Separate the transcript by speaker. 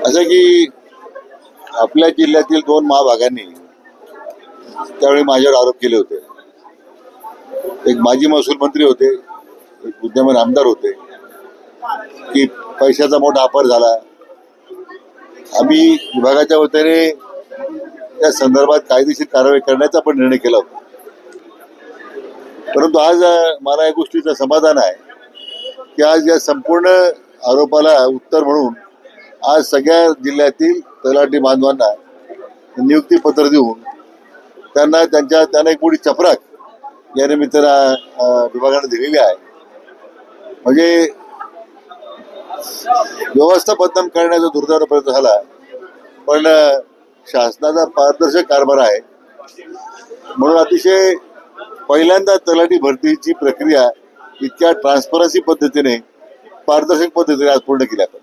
Speaker 1: असं की आपल्या जिल्ह्यातील 2 महाभागांनी त्यावेळी माझ्यावर आरोप केले होते. एक माजी महसूल मंत्री होते, एक विद्यमान आमदार होते की पैशाचा मोठा वापर झाला. आम्ही विभागाच्या वतीने त्या संदर्भात कायदेशीर कारवाई करण्याचा पण निर्णय केला होता. परंतु आज मला या गोष्टीचं समाधान आहे की आज या संपूर्ण आरोपाला उत्तर म्हणून आज सगळ्या जिल्ह्यातील तलाठी बांधवांना नियुक्ती पत्र देऊन त्यांना एक मोठी चपराक या निमित्तानं विभागाने दिलेली आहे. म्हणजे व्यवस्था बदनाम करण्याचा दुर्दैवाने प्रयत्न झाला, पण शासनाचा पारदर्शक कारभार आहे म्हणून अतिशय पहिल्यांदा तलाठी भरतीची प्रक्रिया इतक्या ट्रान्सपरन्सी पद्धतीने, पारदर्शक पद्धतीने आज पूर्ण केली आपण.